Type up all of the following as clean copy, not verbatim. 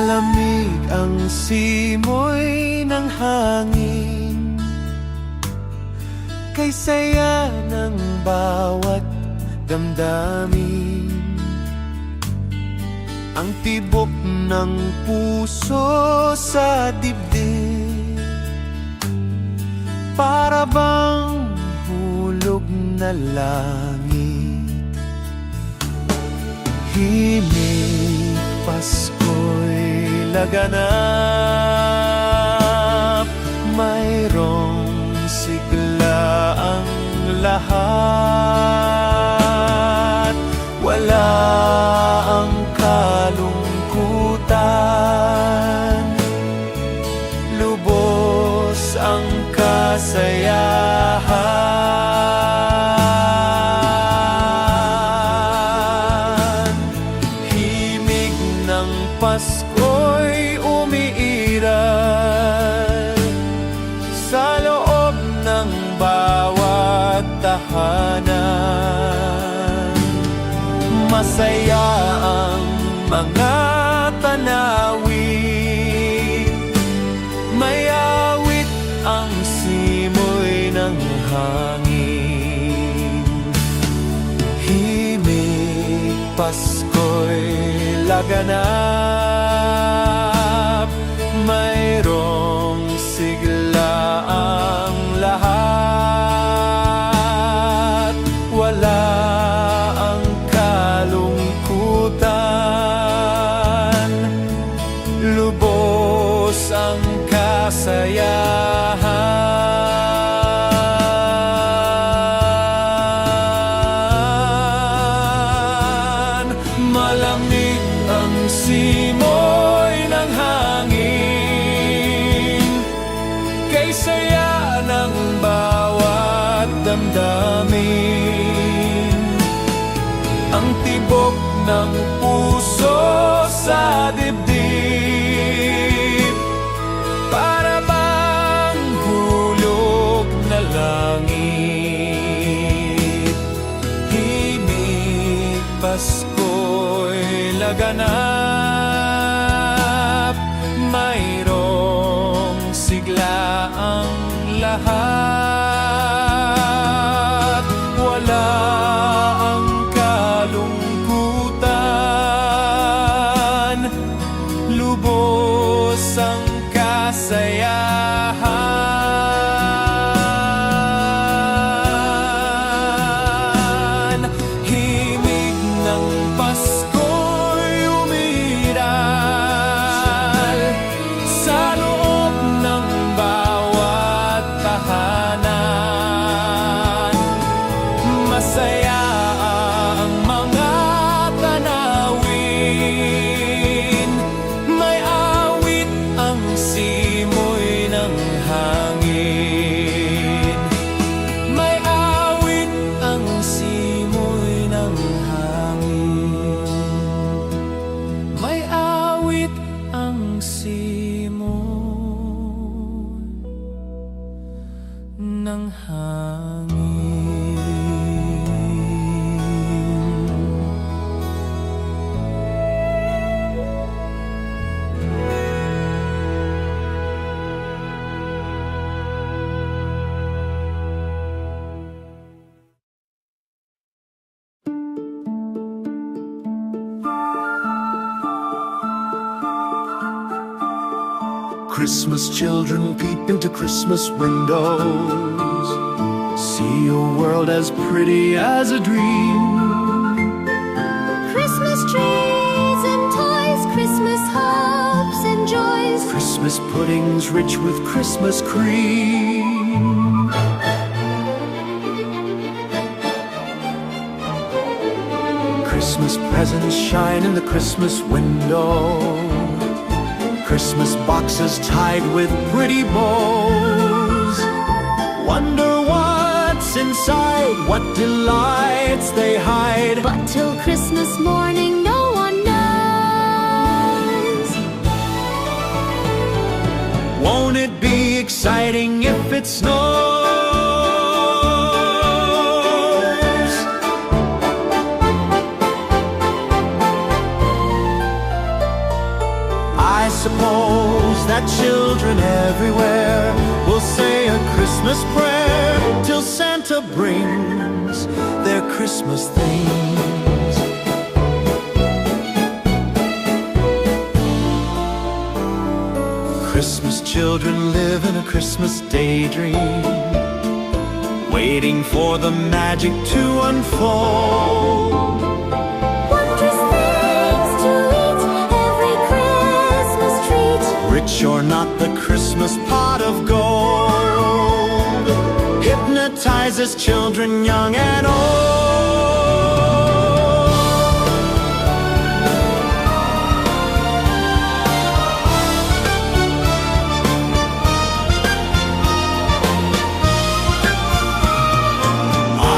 Malamig ang simoy ng hangin, kay saya ng bawat damdamin. Ang tibok ng puso sa dibdib, para bang hulog na langit. Himig Pasko'y laganap, mayroong sigla ang lahat. Wala ang kalungkutan, lubos ang kasayahan. Himig ng Pasko'y umiiral sa loob ng bawat tahanan. Masaya ang mga tanawin, may awit ang simoy ng hangin. Himig Pasko'y laganap, mayroong sigla ang lahat. Wala ang kalungkutan, lubos ang kasayahan. Malamig ang simoy ng hangin, kay saya ng bawat damdamin. Ang tibok ng puso sa dibdib, para bang hulog na langit. Himig Pasko'y laganap, mayroong sigla ang lahat. Wala ang kalungkutan, lubos ang kasayahan. Himig ng Pasko'y umiiral sa loob ng bawat tahanan. Masaya ang mga tanawin, may awit ang simoy ng hangin. May awit ang simoy ng hangin. May awit ang simoy ng hangin. Christmas children peep into Christmas windows, see a world as pretty as a dream. Christmas trees and toys, Christmas hopes and joys, Christmas puddings rich with Christmas cream. Christmas presents shine in the Christmas window, Christmas boxes tied with pretty bows. Wonder what's inside, what delights they hide. but till Christmas morning no one knows. Won't it be exciting if it snows? I suppose that children everywhere will say a Christmas prayer till Santa brings their Christmas things. Christmas children live in a Christmas daydream, waiting for the magic to unfold. Wondrous things to eat, every Christmas treat. Rich or not, the Christmas pot of gold hypnotizes children young and old.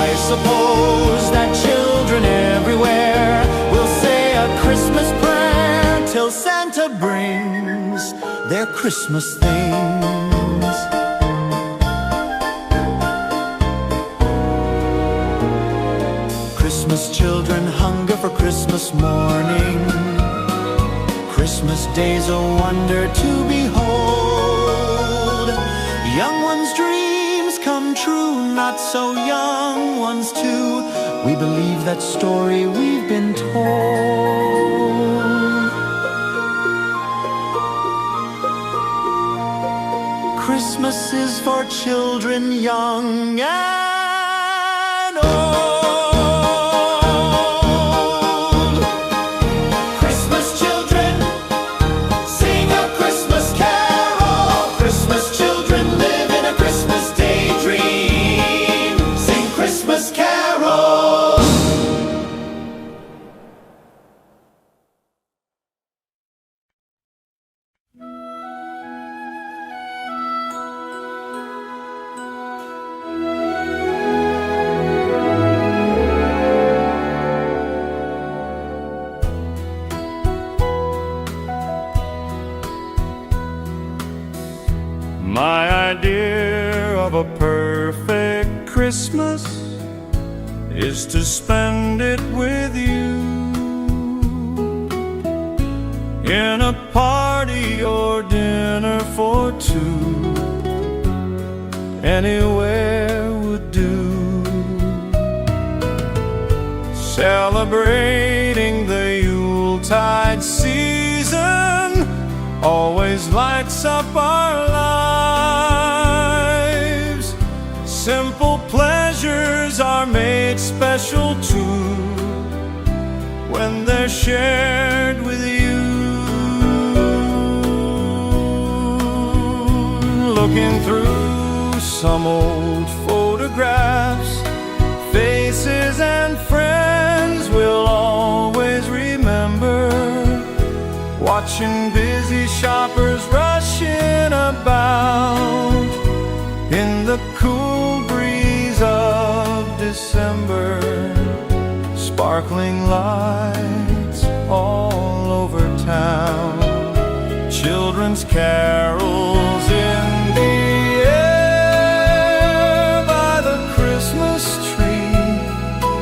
I suppose that children everywhere will say a Christmas prayer till Santa brings their Christmas things. Christmas children hunger for Christmas morning. Christmas day's a wonder to behold. Young ones' dreams come true, not so young ones too. We believe that story we've been told. Christmas is for children young and old. Christmas children, sing a Christmas carol. Christmas children live in a Christmas daydream. Sing Christmas carols. My idea of a perfect Christmas is to spend it with you, in a party or dinner for two. Anywhere would do. Celebrating the Yuletide season always lights up our lives. Simple pleasures are made special too when they're shared with you. Looking through some old photographs, faces and friends we'll always remember. Watching busy shoppers rushing about in the cool breeze of December. Sparkling lights all over town, children's carols in the air by the Christmas tree,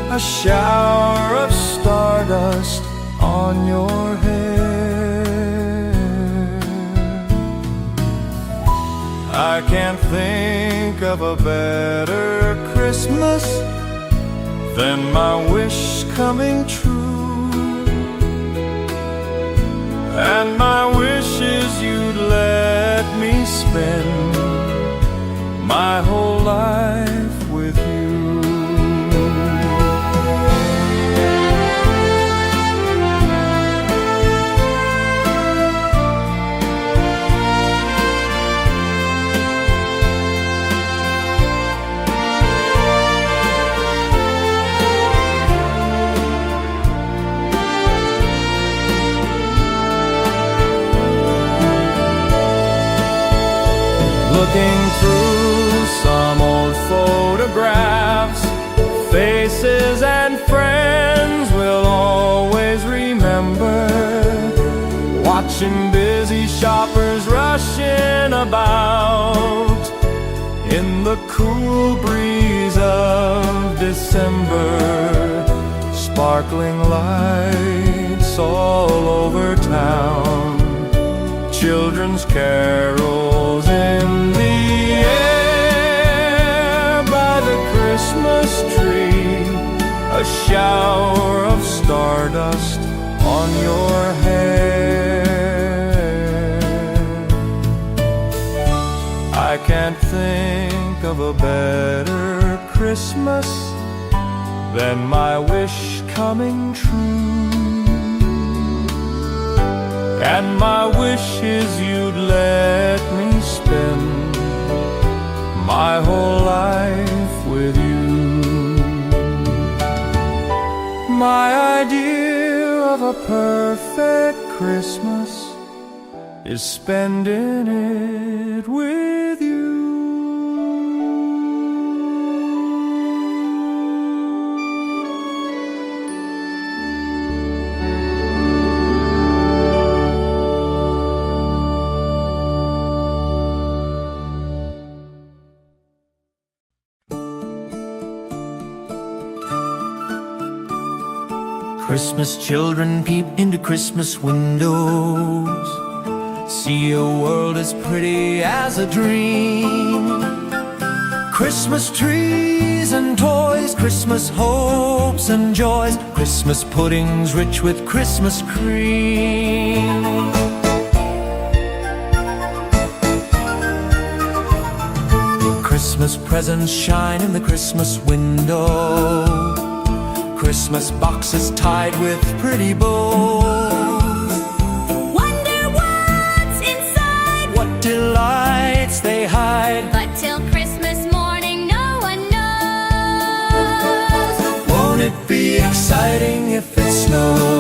a shower of stardust on your hair. I can't think of a better Christmas than my wish coming true. And my wish is you'd let me spend my whole life with you. Looking through some old photographs, faces and friends we'll always remember. Watching busy shoppers rushing about in the cool breeze of December. Sparkling lights all over town, children's carols in the air by the Christmas tree, a shower of stardust on your hair. I can't think of a better Christmas than my wish coming true. And my wish is you'd let me spend my whole life with you. My idea of a perfect Christmas is spending it with you. Christmas children peep into Christmas windows, see a world as pretty as a dream. Christmas trees and toys, Christmas hopes and joys, Christmas puddings rich with Christmas cream. Christmas presents shine in the Christmas window, Christmas boxes tied with pretty bows. Wonder what's inside, What delights they hide, but till Christmas morning no one knows. won't it be exciting if it snows?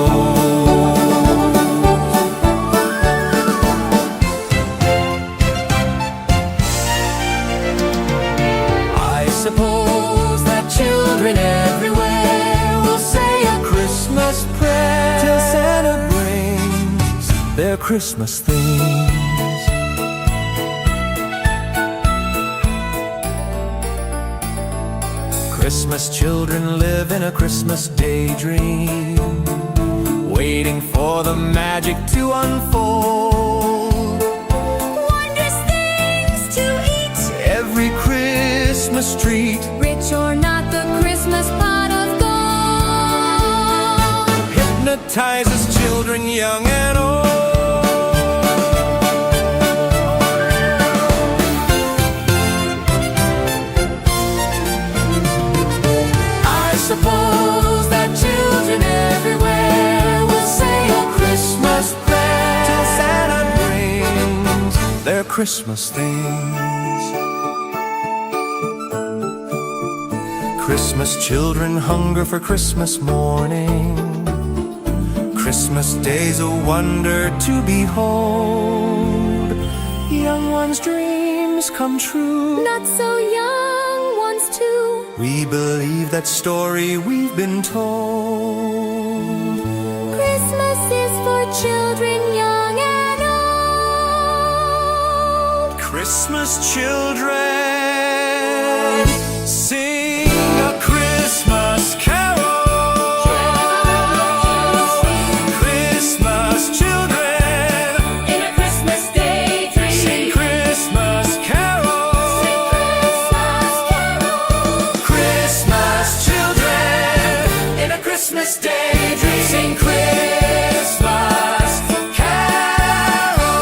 I suppose that children everywhere will say a Christmas prayer till Santa brings their Christmas things. Christmas children live in a Christmas daydream, waiting for the magic to unfold. Wondrous things to eat, Every Christmas treat rich or not, the Christmas pot of gold. hypnotizes children young and old. I suppose that children everywhere will say a Christmas prayer till Santa brings their Christmas things. Christmas children hunger for Christmas morning, Christmas day's a wonder to behold. Young ones' dreams come true, Not so young ones too. we believe that story we've been told. Christmas is for children young and old. Christmas children, sing a Christmas carol. Christmas children, In a Christmas daydream, sing Christmas carols. Christmas carol. Christmas children, in a Christmas daydream, sing Christmas carol.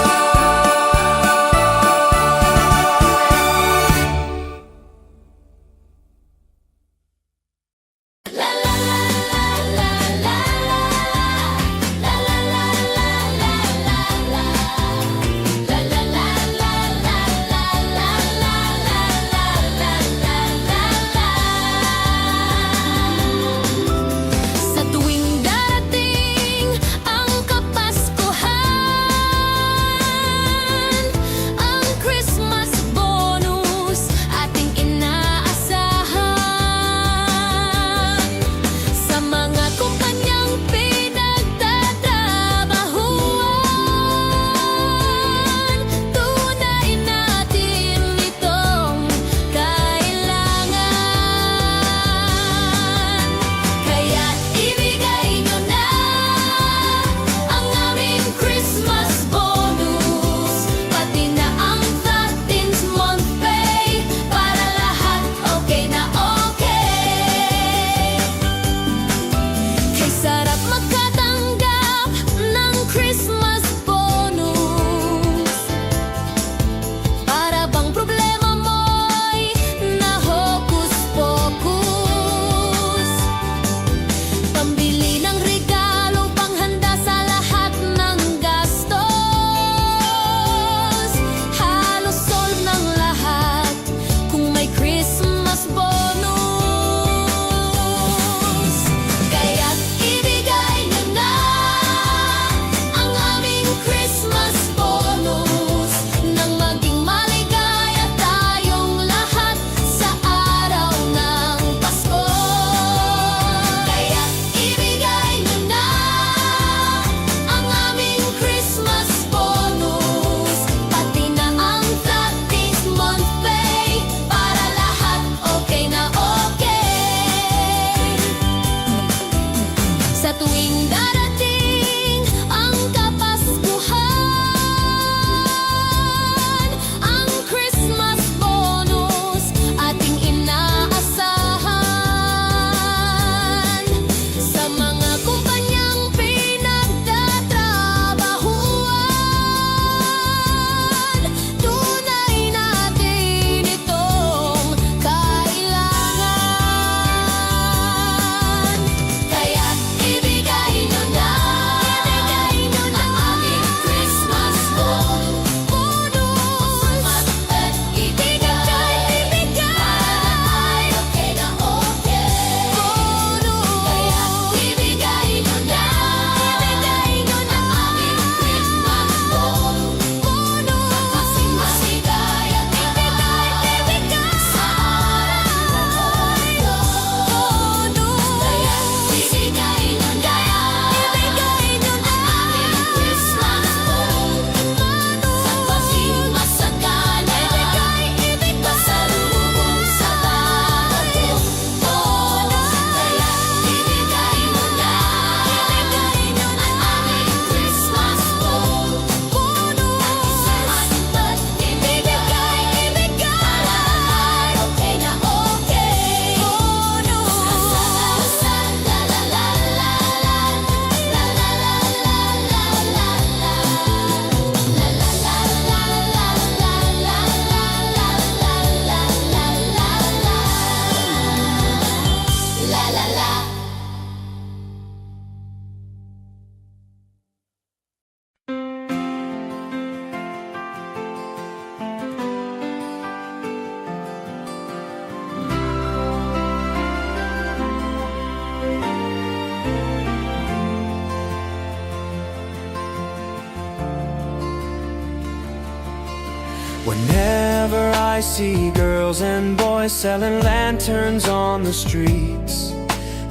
Whenever I see girls and boys selling lanterns on the streets,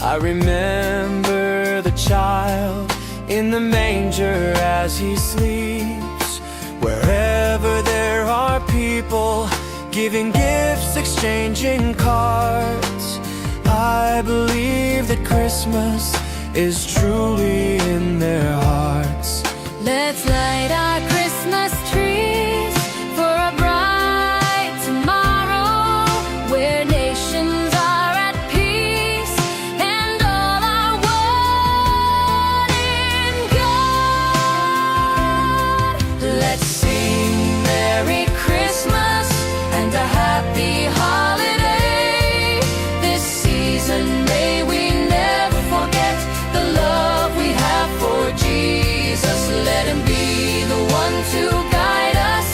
I remember the child in the manger as he sleeps. Wherever there are people giving gifts, exchanging cards, I believe that Christmas is truly in their hearts. Let's light our Christmas trees for a bright tomorrow where nations are at peace and all are one in God. Let's sing Merry Christmas and a happy holiday. This season may we never forget the love we have for Jesus. Let him be the one to guide us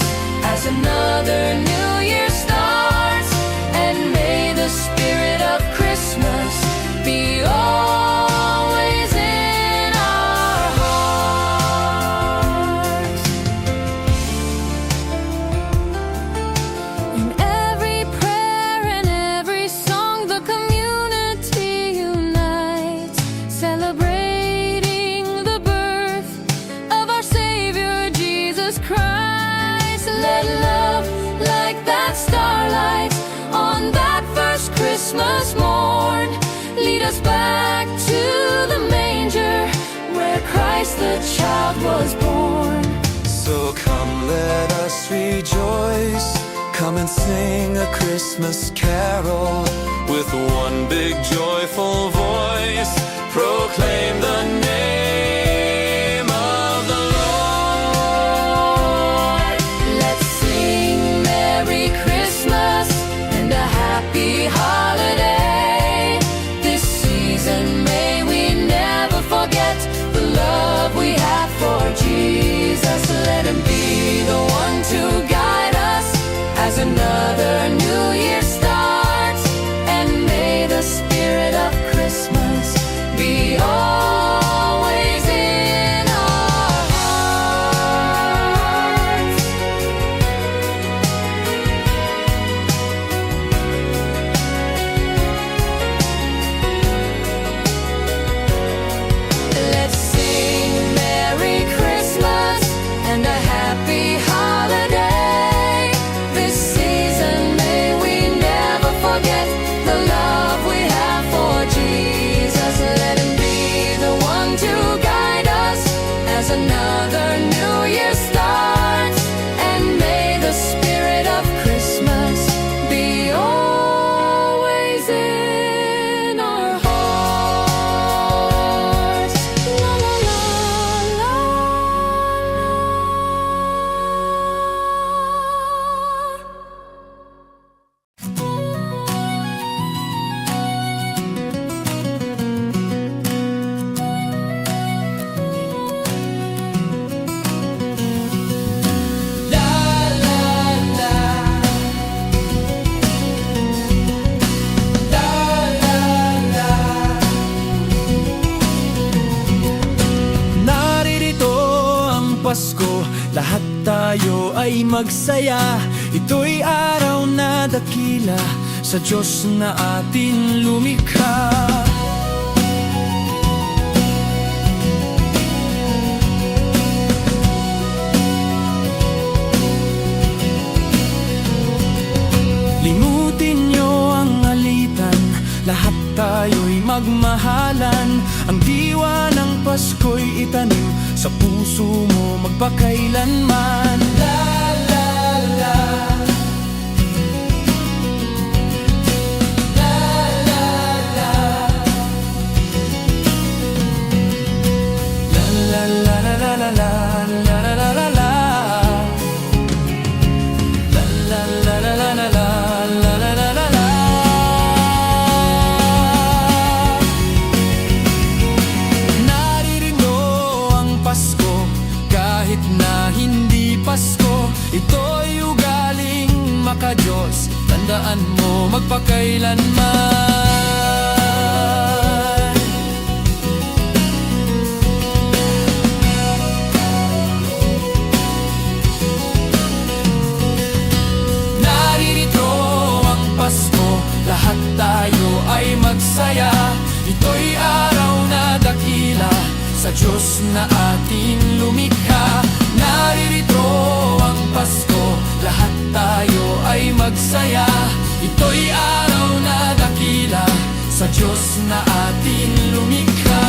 as another new year starts. And may the spirit of Christmas be always in our hearts. In every prayer and every song, the community unites, celebrating the birth of our Savior Jesus Christ. Let love, like that starlight on that first Christmas morn, lead us back to the manger where Christ the child was born. So come, let us rejoice. Come and sing a Christmas carol With one big joyful voice, proclaim the name of the Lord. Let's sing Merry Christmas and a happy holiday. This season may we never forget the love we have for Jesus. Let him be the one to guide us as another new year starts. And may the spirit of Christmas be always in our hearts. Let's sing Merry Christmas and a happy holiday. This season may we never forget the love we have for Jesus. Let him be the one to guide us as another new year starts. And may the spirit of Christmas be always in our hearts. La la la la Naririto ang Pasko, lahat tayo ay magsaya. Ito'y araw na dakila sa Diyos na atin lumikha. Limutin niyo ang alitan, lahat tayo'y magmahalan. Ang diwa ng Pasko'y itanim sa puso mo magpakailanman. La la la, la la la, la la la la la la la la la la la la. La la la la la la la la la la la. Naririto ang Pasko kahit na hindi Pasko. Ito'y ugaling maka-Diyos, tandaan mo magpakailanman. sa Diyos na ating lumikha. Naririto ang Pasko, lahat tayo ay magsaya. Ito'y araw na dakila sa Diyos na ating lumikha.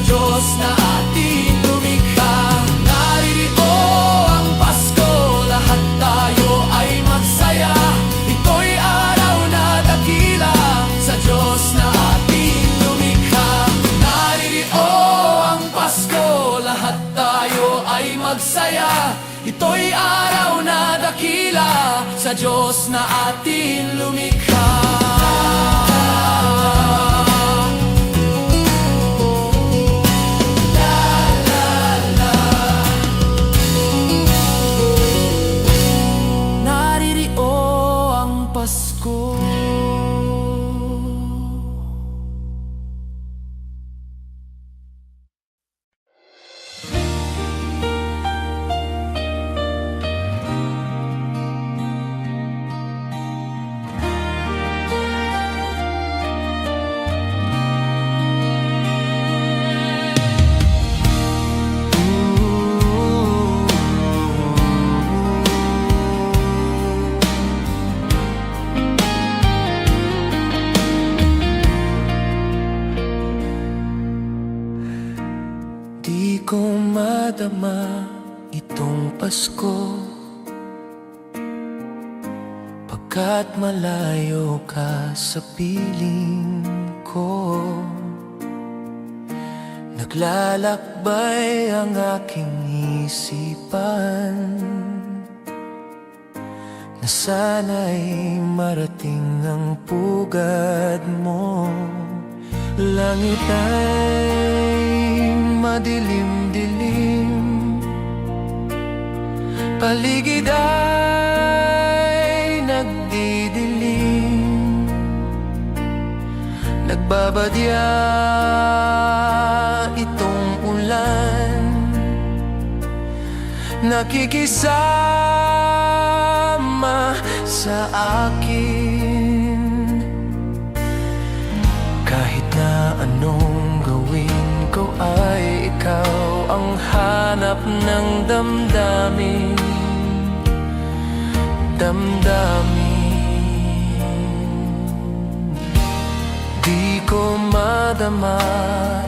Diyos na ating lumikha. Naririto ang Pasko, lahat tayo ay magsaya. Ito'y araw na dakila sa Diyos na ating lumikha. Naririto ang Pasko, lahat tayo ay magsaya. Ito'y araw na dakila sa Diyos na ating lumikha. Di ko madama itong Pasko, pagkat malayo ka sa piling ko. Naglalakbay ang aking isipan na sana'y marating ang pugad mo. Langit ay madilim-dilim, paligid ay nagdidilim. Nagbabadya itong ulan, nakikisama sa akin. Kahit na anong gawin ko ay ikaw ang hanap ng damdamin. Di ko madama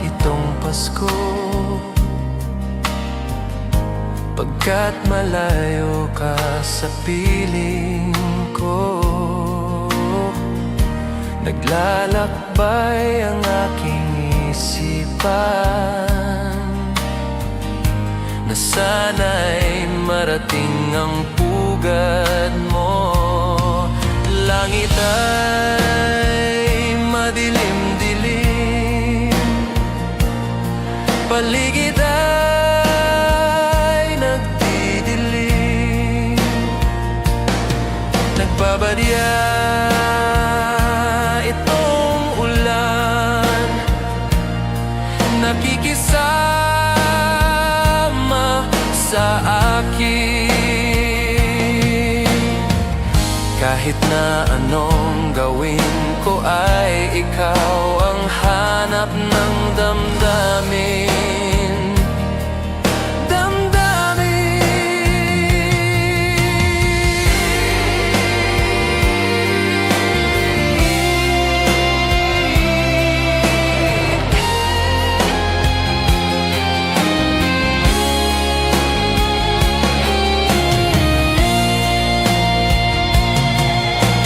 itong Pasko, pagkat malayo ka sa piling ko. Naglalakbay ang aking isipan na sana'y marating ang pugad mo. Langit ay madilim-dilim, paligid ay nagdidilim. Nagbabadya itong ulan, nakikisama sa akin. Kahit na anong gawin ko ay ikaw ang hanap ng damdamin.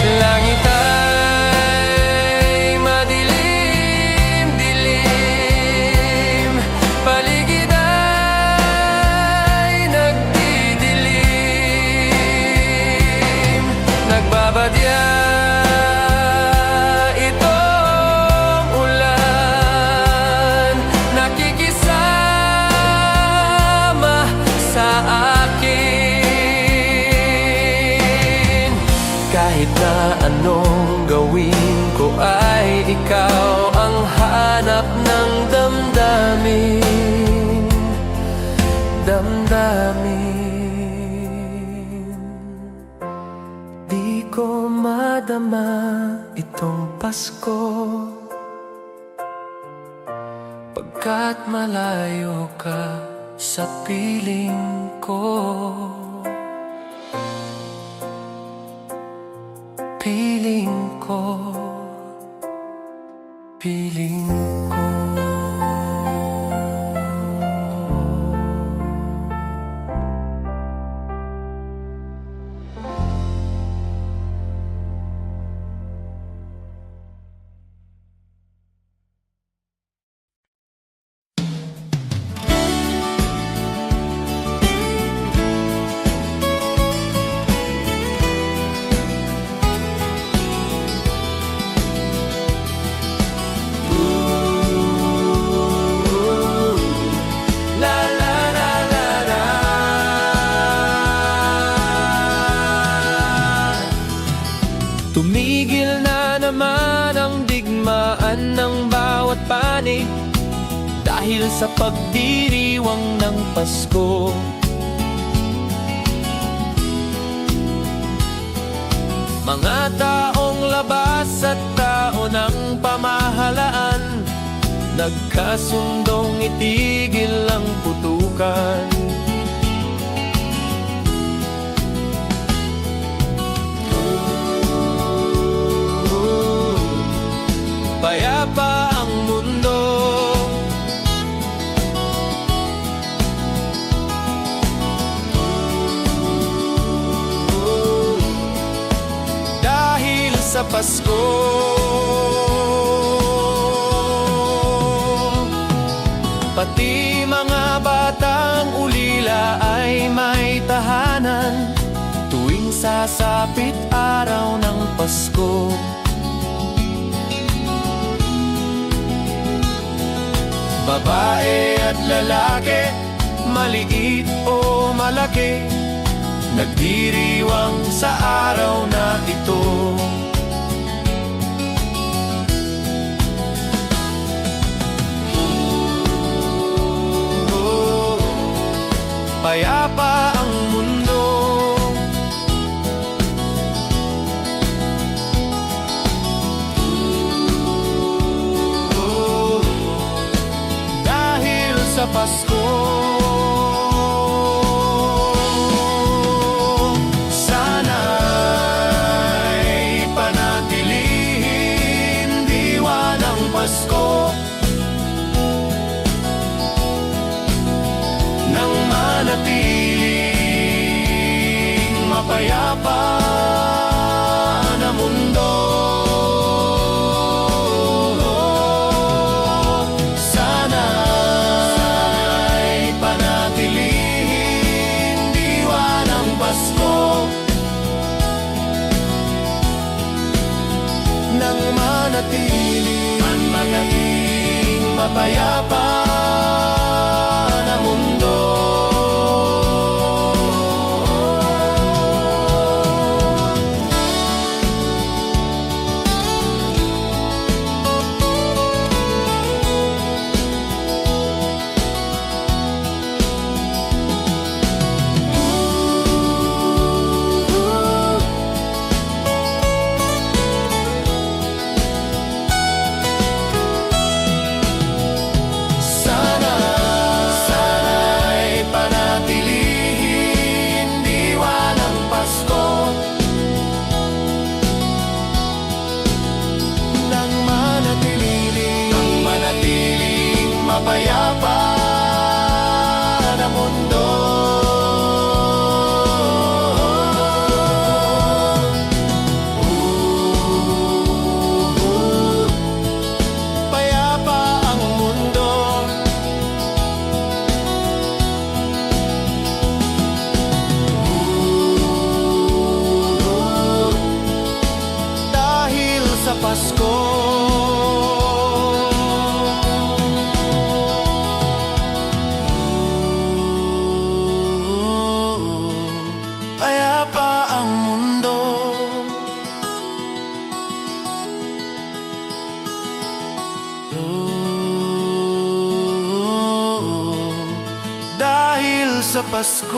Langit ay madilim-dilim, Kahit na anong gawin ko ay ikaw ang hanap ng damdamin. Di ko madama itong Pasko, pagkat malayo ka sa piling ko. Piling ko. Tumigil na naman ang digmaan ng bawat panig dahil sa pagdiriwang ng Pasko. Mga taong labas at tao ng pamahalaan nagkasundong itigil ang putukan. Payapa ang mundo, dahil sa Pasko. Pati mga batang ulila ay may tahanan tuwing sasapit araw ng Pasko. Babae at lalaki, maliit o malaki, nagdiriwang sa araw na ito. Payapa ang mundo, sa Pasko. Sana'y panatilihin diwa ng Pasko nang manatiling mapayapa na mundo. Nang manatiling mapayapa na mundo. Pasko.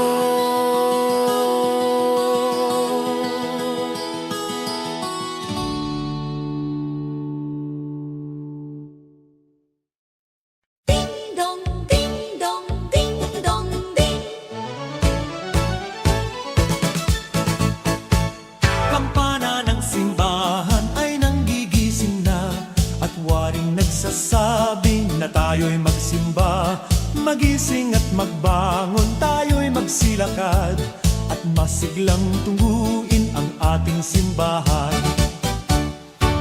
Ding dong, ding dong, ding dong, ding. Kampana ng simbahan ay nanggigising na at waring nagsasabing na tayo'y magsimba. Magising at magbangon, tayo'y magsilakad at masiglang tungguin ang ating simbahan.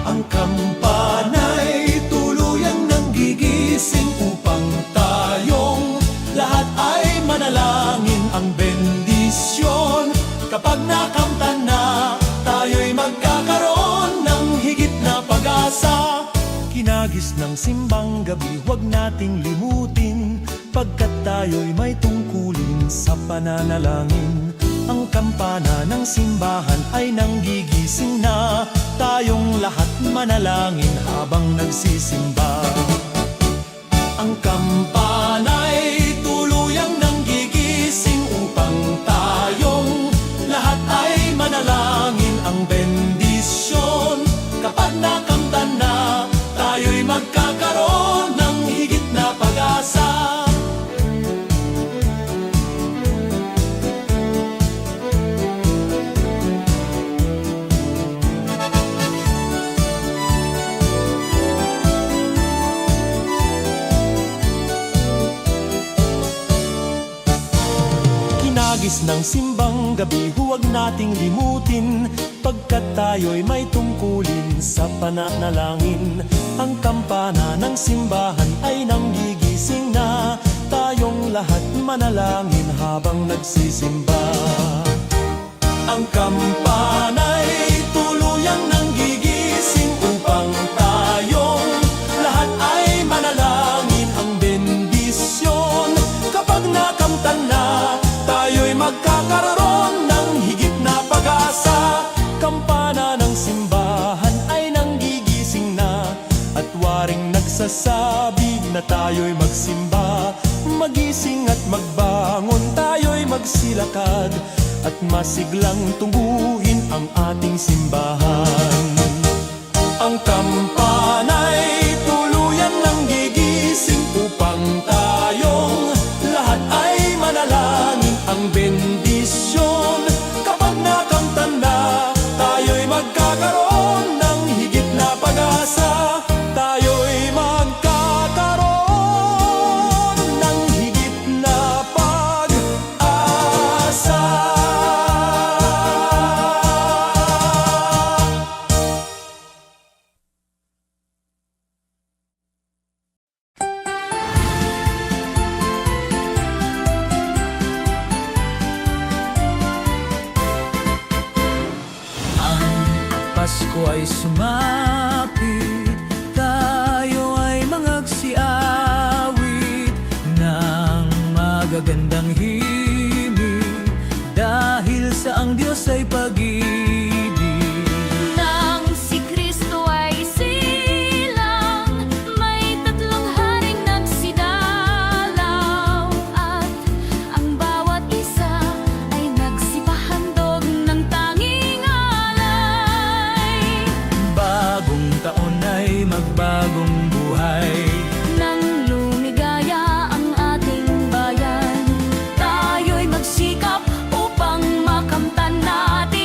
Ang kampana'y tuluyang nanggigising upang tayong lahat ay manalangin ang bendisyon. Kapag nakamtan na, tayo'y magkakaroon ng higit na pag-asa. Kinagis ng simbang gabi, huwag nating limutin, pagkat tayo'y may tungkulin sa pananalangin. Ang kampana ng simbahan ay nanggigising na, tayong lahat manalangin habang nagsisimba. Ang kampana'y tuluyang nanggigising upang tayong lahat ay manalangin ang bendisyon. Kapag nakamtan na, tayo'y magkakaroon ng higit na pag-asa. Kinagis ng simbang gabi, huwag nating limutin, pagkat tayo'y may tungkulin sa pananalangin. Ang kampana ng simbahan ay nanggigising na, tayong lahat manalangin habang nagsisimba. Ang kampana'y tuluyang nanggigising upang tayong lahat ay manalangin ang bendisyon. Kapag nakamtan na, tayo'y magkakaroon ng higit na pag-asa. Kampana ng simbahan ay nanggigising na at waring nagsasabi na tayo'y magsimba. Magising at magbangon, tayo'y magsilakad at masiglang tungguin ang ating simbahan. Ang kampana'y tuluyan nanggigising upang tayong lahat ay manalangin ang bendisyon. Kapag nakamtan na, tayo'y magkakaroon ng higit na pag-asa. Tayo'y magkakaroon ng higit na pag-asa. Pasko ay sumapit, tayo ay mangagsiawit ng magagandang himig, dahil sa ang Diyos ay pag-ibig. Nang si Kristo ay silang, may tatlong haring nagsidalaw, at ang bawat isa ay nagsipahandog ng tanging alay. Bagong taon ay magbagong buhay, Nang lumigaya ang ating bayan, tayo'y magsikap upang makamtan natin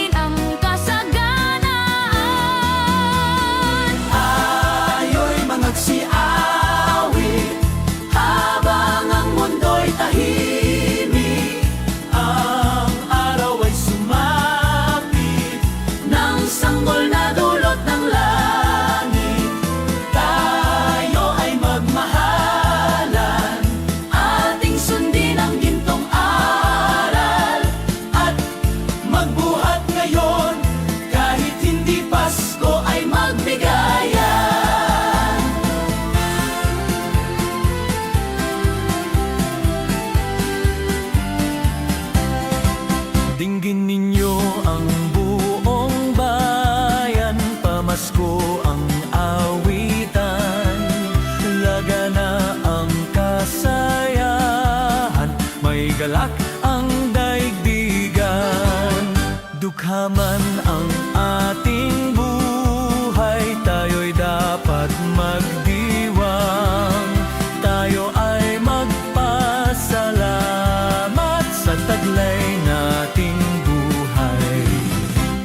sa taglay nating buhay.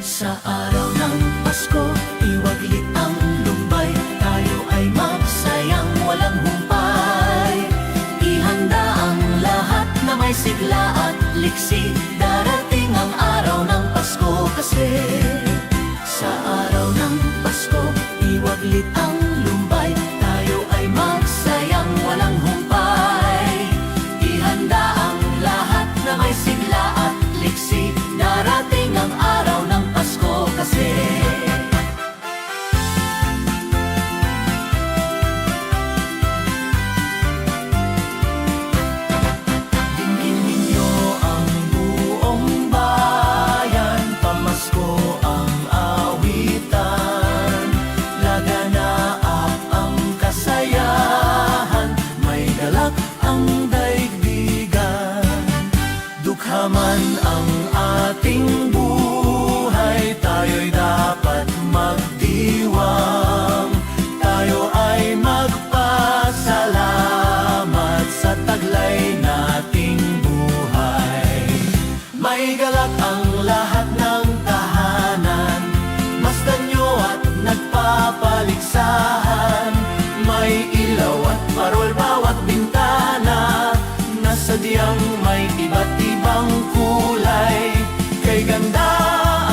Sa araw ng Pasko, iwaglit ang lumbay. Tayo ay magsayang walang humpay. Ihanda ang lahat na may sigla at liksi. Darating ang araw ng Pasko kasi. Sa araw ng Pasko, iwaglit ang lumbay. Tayo ay magsayang walang humpay. Ihanda ang lahat na may sigla at liksi. Darating ang araw ng Pasko kasi. Dinggin ninyo ang buong bayan, pamasko ang awitan. Laganaap ang kasayahan, may galak ang daigdigan. Dukhaman ang ating buhay, tayo'y dapat magdiwang. Tayo ay magpasalamat sa taglay nating buhay. May galak ang lahat ng tahanan, masdan nyo at nagpapaligsahan. May ilaw at parol bawat bintana, na sadyang may iba't ibang kulay. Kay ganda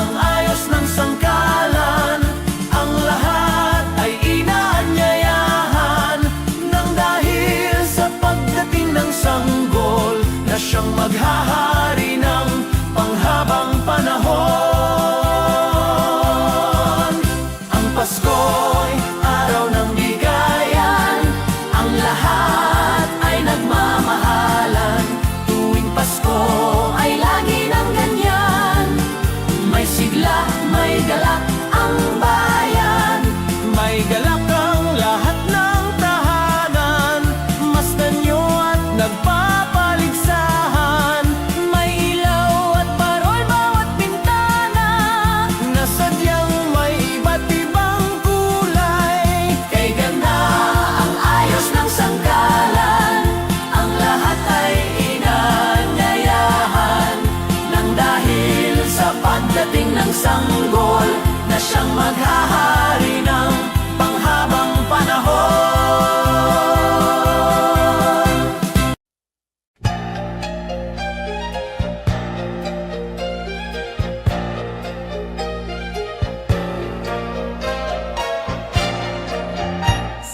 ang ayos ng sangkalan, ang lahat ay inaanyayahan. Nang dahil sa pagdating ng sanggol, na siyang maghahari ng panghabang panahon. Ang Pasko'y araw ng bigayan, ang lahat ay nagmamahalan. Tuwing Pasko ay lagi ng ganyan, may sigla, may galak ang bayan. May galak ang lahat ng tahanan, masdan nyo at nagpapaligsahan. May ilaw at parol bawat bintana, na sadyang may iba't ibang kulay. Kay ganda ang ayos ng sangkalan, ang lahat ay inaanyayahan. Nang dahil sa pagdating ng sanggol, na siyang maghahari ng panghabang panahon.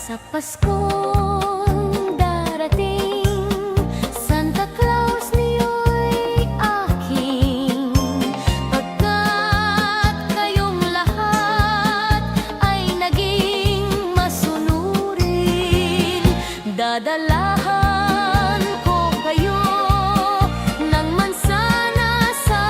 Sa Paskong darating, Santa Claus niyo'y aking. Pagkat kayong lahat ay naging masunurin, dadalahan ko kayo ng mansana sa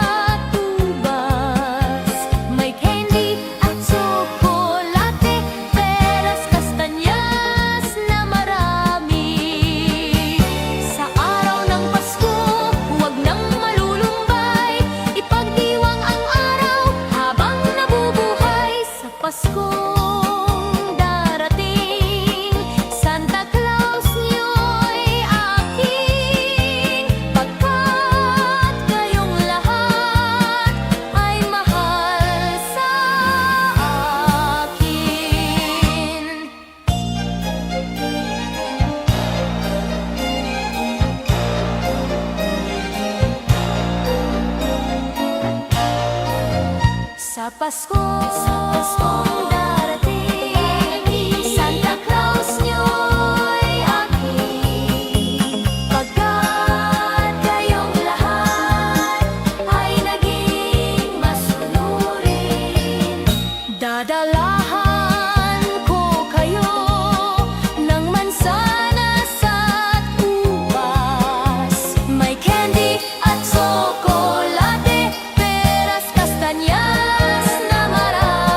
tubas. May candy at tsokolate, peras, kastanyas na marami. Sa araw ng Pasko, huwag nang malulumbay. Ipagdiwang ang araw habang nabubuhay. Sa Paskong darating, Santa Claus niyo'y aking. Pagkat kayong lahat ay mahal sa akin. Sa Paskong darating, Santa Claus niyo'y aking. Pagkat kayong lahat ay naging masunurin, dadalahan ko kayo ng mansana sa ubas. May candy at tsokolate, peras, kastanyas na marami.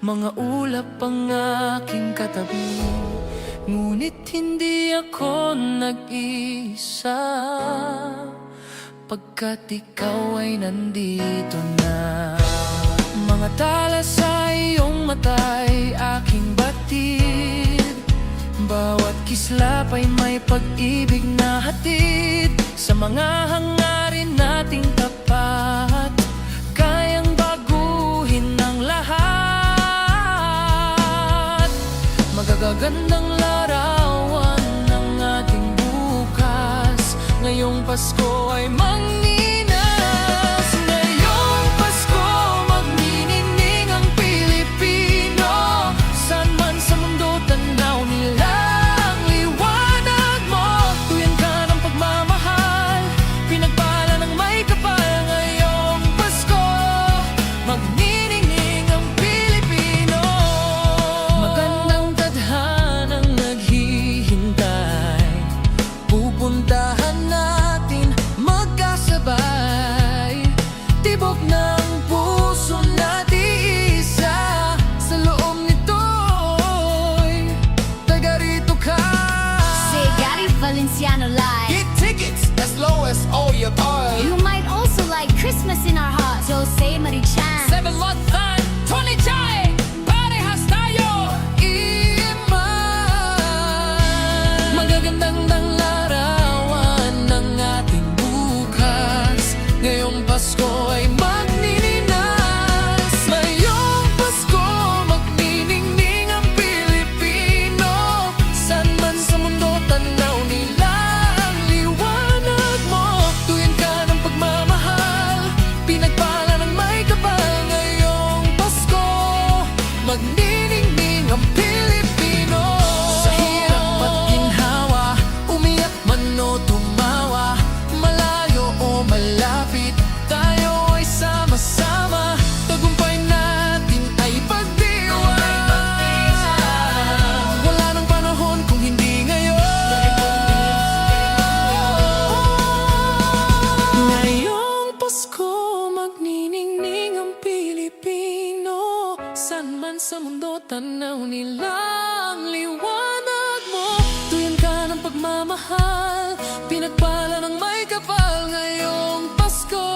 Mga ulap ang aking katabi, ngunit hindi ako nag-isa, pagkat ikaw ay nandito na. Mga tala sa iyong mata'y aking batid, bawat kislap ay may pag-ibig na hatid. Sa mga hangarin nating tapat, kayang baguhin ng lahat. Magagandang larawan ng ating bukas, ngayong Pasko ay magninas. Ngayong Pasko magniningning ang Pilipino, saan man sa mundo tanaw nila ang liwanag mo. Tuyan ka ng pagmamahal, pinagpala ng may kapal. Ngayong Pasko magniningning ang Pilipino. Magandang tadhanang naghihintay, pupuntahan natin magkasabay. Tibok ng puso natin isa, sa loob nito'y taga rito ka. Say Gary Valenciano live. Get tickets as low as all your oil. You might also like Christmas in our hearts. Jose Marichan. 7 lot time, Tony Chai, parehas tayo iman. Magagandang larawan ng ating bukas, ngayong Pasko ay magninas. Ngayong Pasko magniningning ang Pilipino, saan man sa mundo tanaw nila ang liwanag mo. Tuyan ka ng pagmamahal, pinagpala ng may kapal. Ngayong Pasko magniningning ang Pilipino. Sa hirap at ginhawa, umiyak man o tumawa, malayo o malapit, tayo ay sama-sama. Tagumpay natin ay pagdiwang. Wala nang panahon kung hindi ngayon. Ngayong Pasko magniningning ang Pilipino, saan man sa mundo tanaw nila ang liwanag mo. Tuyan ka ng pagmamahal, pinagpala ng may kapal. Ngayong Pasko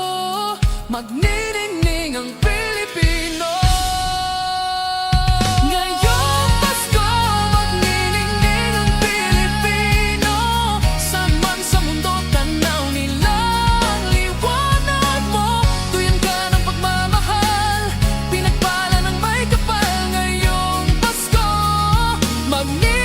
magniningning ang Pilipino. Ngayong Pasko magniningning ang Pilipino, saan man sa mundo tanaw nila ang liwanag mo. Tuyan ka ng pagmamahal, pinagpala ng may kapal. Ngayong Pasko magniningning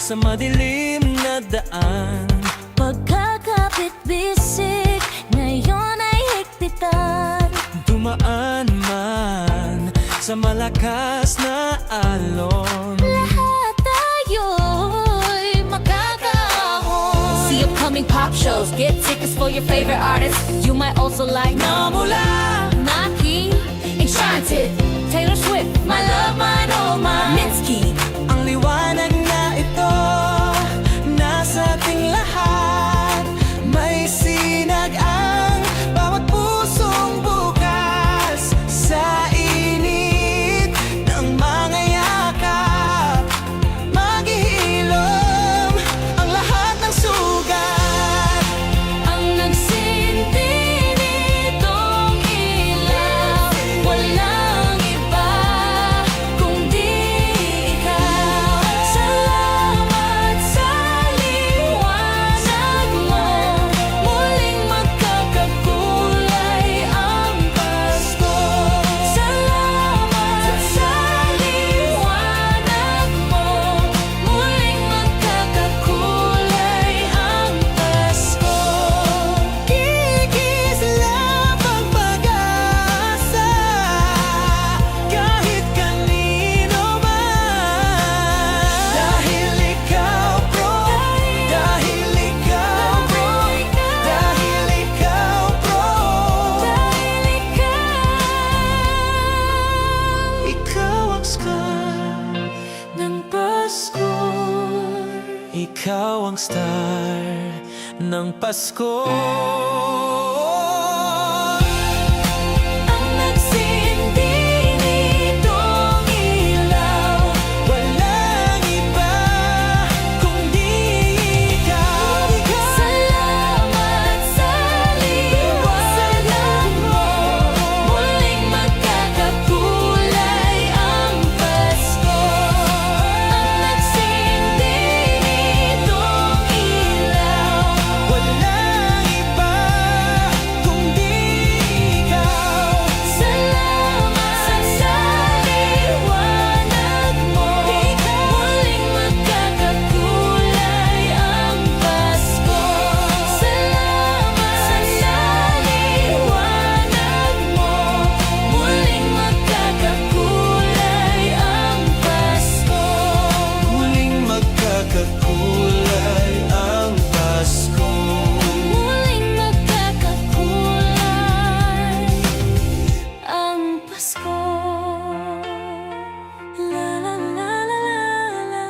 sa madilim na daan. Pagkakapit bisig, ngayon ay higpitan. Dumaan man sa malakas na alon. Lahat tayo'y makakaahon. See upcoming pop shows, get tickets for your favorite artists. You might also like Namula, Naki, Enchanted, Taylor Swift, My Love, Mine, Oh Mine, Mitski. ang liwanag na ito nasa ating lahat. May sinag ang bawat pusong bukas sa init ng mga yakap. Maghihilom ang lahat ng sugat. Ang nagsinti nitong ilaw, walang iba kundi ikaw. Salamat sa liwanag mo, muling magkakakulay ang Pasko. Salamat sa liwanag mo, muling magkakakulay ang Pasko. Kikislap ang pag-asa kahit kanino man. Dahil ikaw, bro. Dahil ikaw, bro. Dahil ikaw, bro. Ikaw ang star Ng Pasko. Ikaw ang star ng Pasko. Ang nagsinti nitong ilaw, Walang iba kundi ikaw. salamat sa liwanag mo, muling magkakakulay ang Pasko. Ang nagsinti nitong ilaw, Walang iba kundi ikaw. salamat sa liwanag mo, muling magkakakulay ang Pasko. Salamat sa liwanag mo, muling magkakakulay ang Pasko. Muling magkakakulay ang Pasko. Muling magkakakulay ang Pasko. La la la la la la.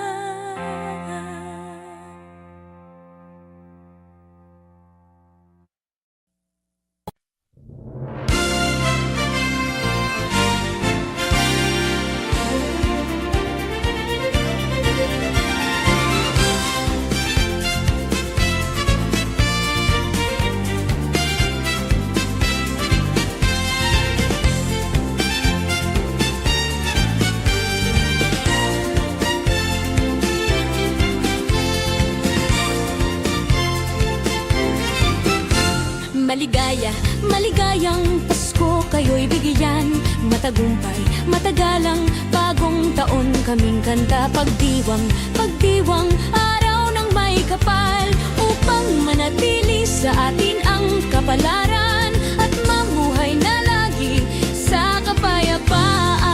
Maligaya, maligayang Pasko kayo'y bigyan. Matagumpay, matagalang bagong taon kaming kanta. Pagdiwang, pagdiwang, araw ng may kapal, upang manatili sa atin ang kapalaran at mamuhay na lagi sa kapayapaan.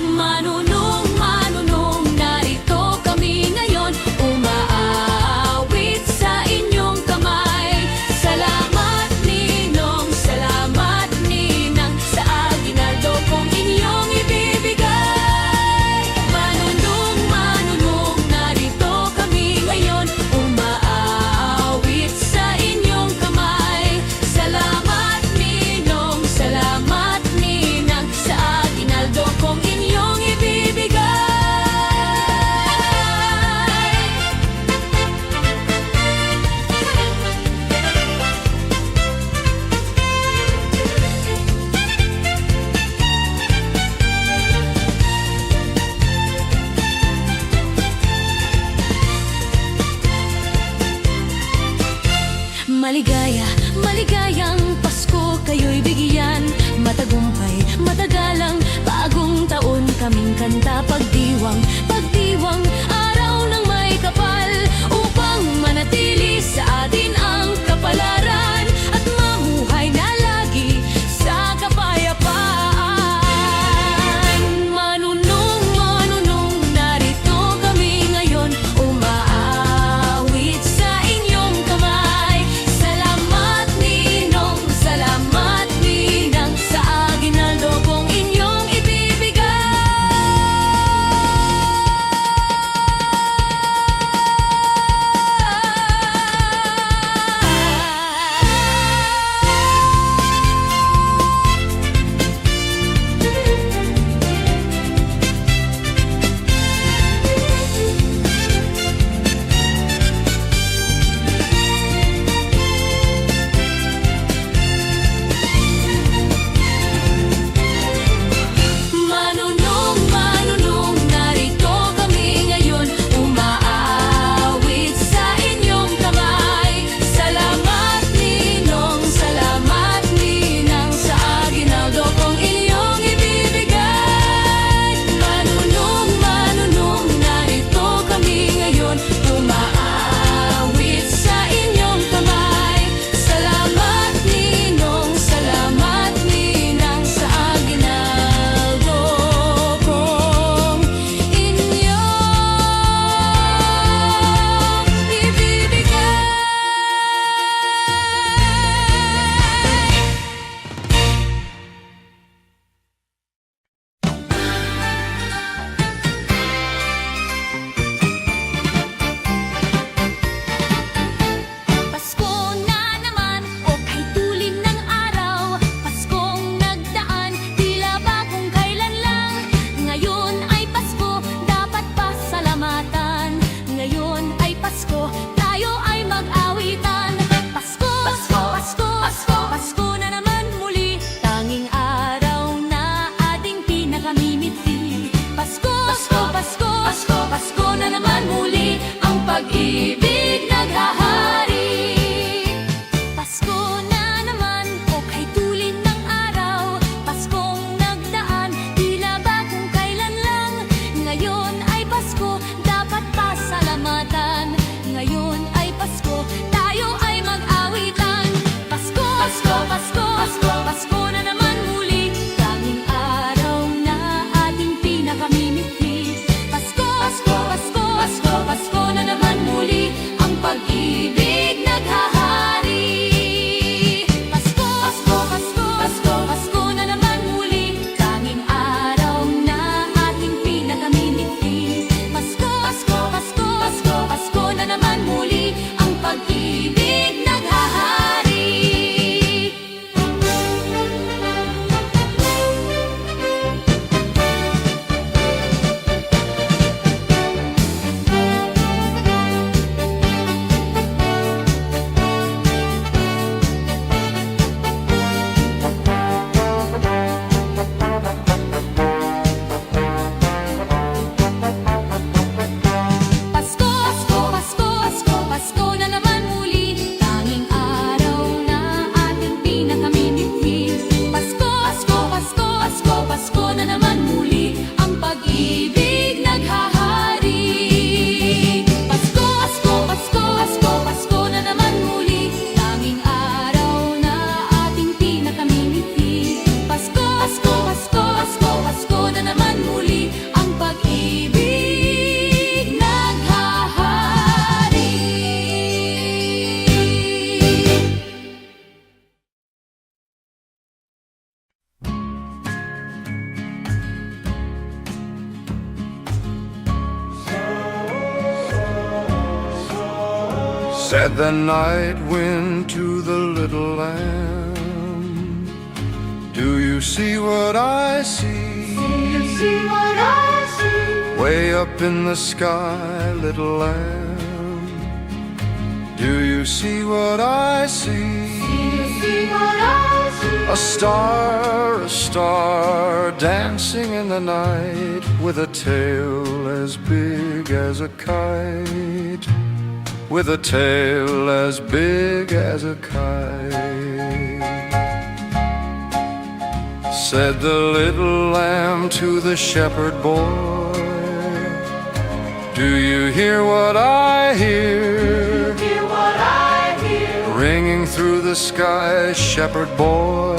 Manunong, manunong, narito kami ngayon, umaawit sa inyong kamay. Salamat ninong, salamat ninang, sa aginaldo kong inyong ibibigay. Manunong, manunong, narito kami ngayon, umaawit sa inyong kamay. Salamat ninong, salamat ninang, sa aginaldo kong inyong ibibigay. Maligaya, maligayang Pasko kayo'y bigyan. Matagumpay, matagalang bagong taon kaming kanta. Pagdiwang, pagdiwang, araw Said the night wind to the little lamb, do you see what I see? Way up in the sky, little lamb, do you see what I see? A star dancing in the night, with a tail as big as a kite, with a tail as big as a kite. Said the little lamb to the shepherd boy, do you hear what I hear? Ringing through the sky, shepherd boy,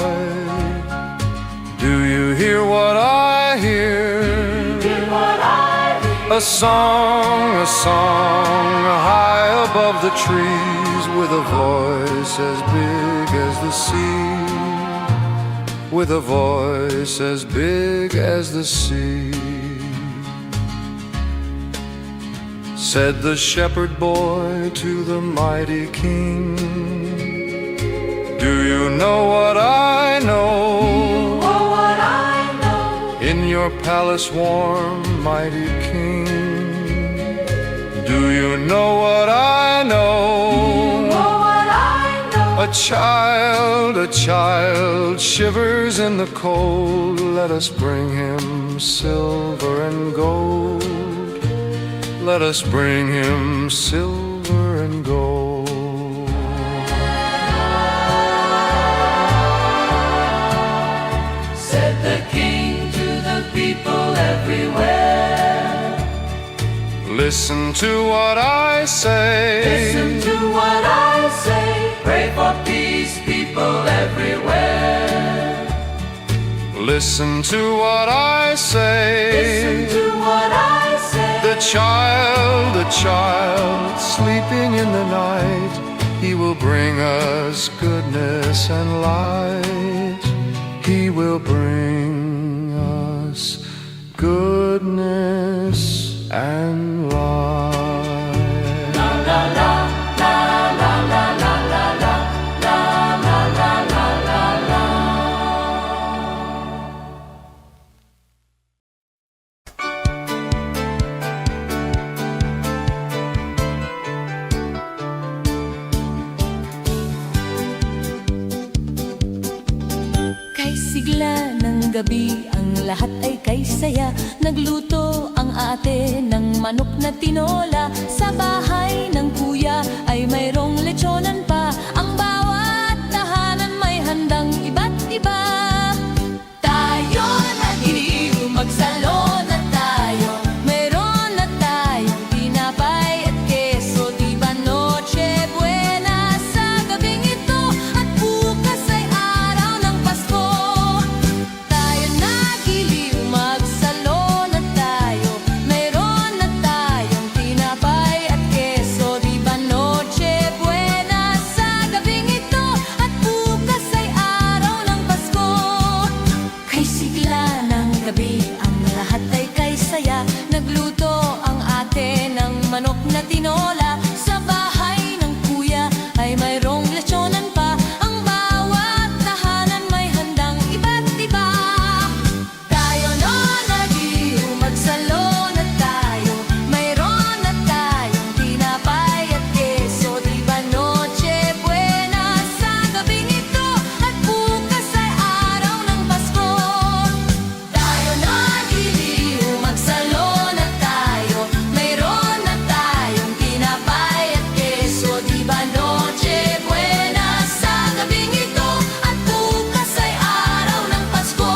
do you hear what I hear? A song high above the trees, with a voice as big as the sea, with a voice as big as the sea. Said the shepherd boy to the mighty king, do you know what I know? In your palace warm, mighty king, do you know what I know? A child shivers in the cold, let us bring him silver and gold. Let us bring him silver and gold. Said the king to the people everywhere, listen to what I say. listen to what I say. Pray for peace, people everywhere. Listen to what I say. Listen to what I say. The child sleeping in the night, he will bring us goodness and light. He will bring us goodness and light. La la la la la la la la la la la la la la. Kay sigla ng gabi, ang lahat ay kay saya. Nagluto ang ate ng manok na tinola. Sa bahay ng kuya ay mayroong lechonan pa. Ang bawat tahanan may handang iba't iba. Tayo nagiliw, magsalon na tayo. Mayroon na tayong tinapay at keso. Di ba Noche Buena sa gabing ito? At bukas ay araw ng Pasko. Tayo nagiliw, magsalon na tayo. Mayroon na tayong tinapay at keso. Di ba Noche Buena sa gabing ito? At bukas ay araw ng Pasko. Kay sigla ng gabi, ang lahat ay kay saya. Nagluto ang ate ng manok na tinola. Sa bahay ng kuya ay mayroong lechonan pa. Ang bawat tahanan may handang iba't iba. Tayo no nagiliw, magsalon na tayo. Mayroon na tayong tinapay at keso. Di ba Noche Buena sa gabing ito? At bukas ay araw ng Pasko. Tayo nagiliw, magsalon na tayo. Mayroon na tayong tinapay at keso. Di ba Noche Buena sa gabing ito? At bukas ay araw ng Pasko.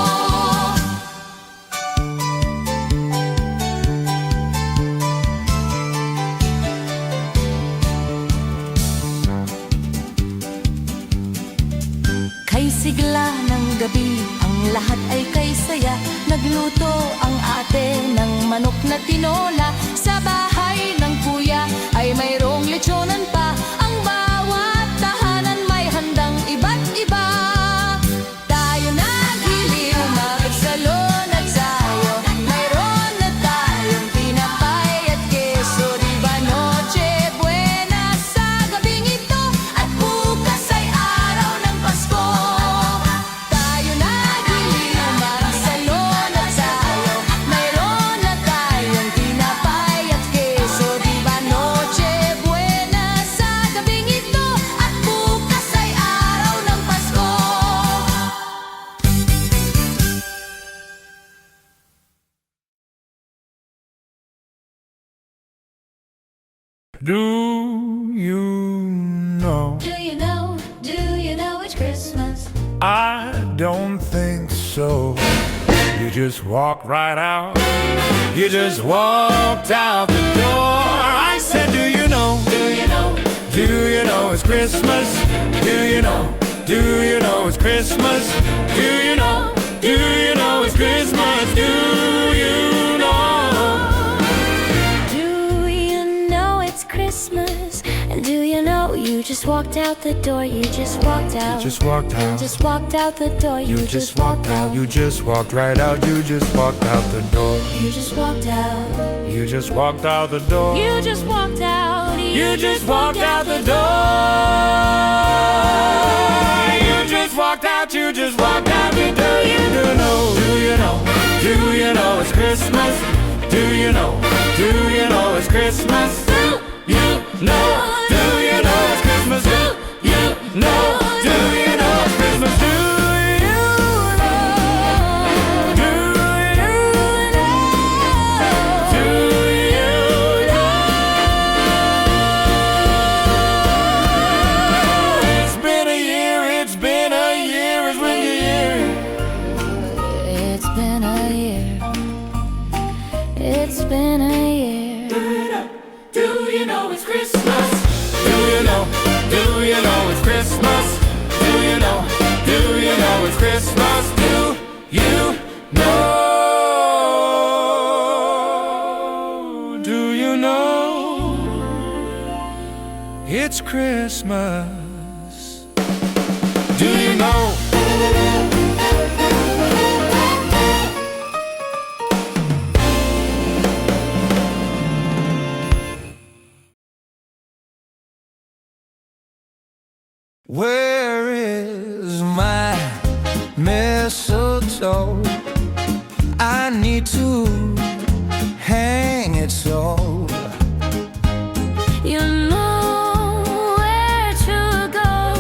Kay sigla ng gabi, ang lahat ay kay saya. Nagluto ang ate ng manok na tinola. Sa bahay ng kuya ay mayroong lechonan pa. Ang bawat tahanan may handang iba't iba. Tayo nagiliw, magsalon at sayo. Mayroon na tayong tinapay at keso. Di ba Noche Buena sa gabi Do you know? Do you know? Do you know it's Christmas? I don't think so. You just walked right out. You just walked out the door. I said, do you know? Do you know? Do you know it's Christmas? Do you know? Do you know it's Christmas? Do you know? Do you know it's Christmas? Do you know? Do you know it's Christmas? And do you know you just walked out the door? You just walked out. Just walked out. Just walked out the door. You just walked out. You just walked right out. You just walked out the door. You just walked out. You just walked out the door. You just walked out. You just walked out the door. You just walked out. You just walked out the door. You do know. Do you know? Do you know it's Christmas? Do you know? Do you know it's Christmas? Do you know? Do you know it's Christmas? Do you know? Do you know it's Christmas? Do you know? Do you know? Do you know? It's been a year. It's been a year. It's when you hear. It's been a year. It's been a year. Do you know it's Christmas? Do you know? Do you know it's Christmas? Do you know? Do you know it's Christmas? Do you know? Do you know it's Christmas? Do you know? Where is my mistletoe? I need to hang it so You know where to go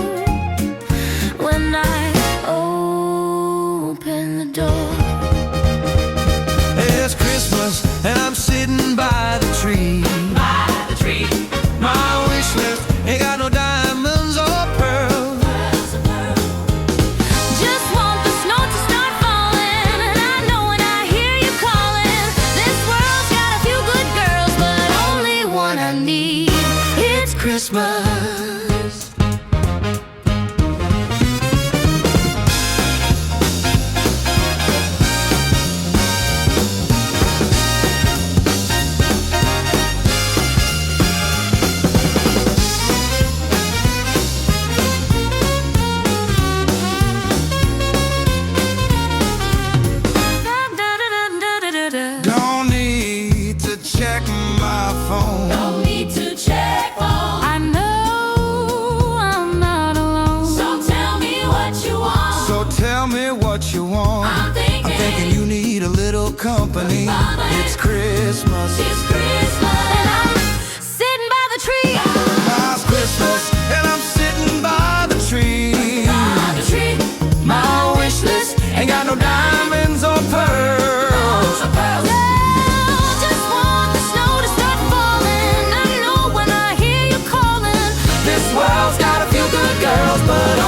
when I open the door. It's Christmas and I'm sitting by the tree. By the tree. My wish list ain't got no diamonds or pearls. Just want the snow to start falling, and I know when I hear you calling. This world's got a few good girls, but only one I need. It's Christmas. Don't need to check my phone. No need to check phone. I know I'm not alone. So tell me what you want. So tell me what you want. I'm thinking you need a little company. It's Christmas. it's Christmas. And I'm sitting by the tree. It's Christmas and I'm sitting by the tree. By the tree. My wish list ain't got no diamonds or pearls. So pearls. Just want the snow to start falling. I know when I hear you calling. This world's got a few good girls, but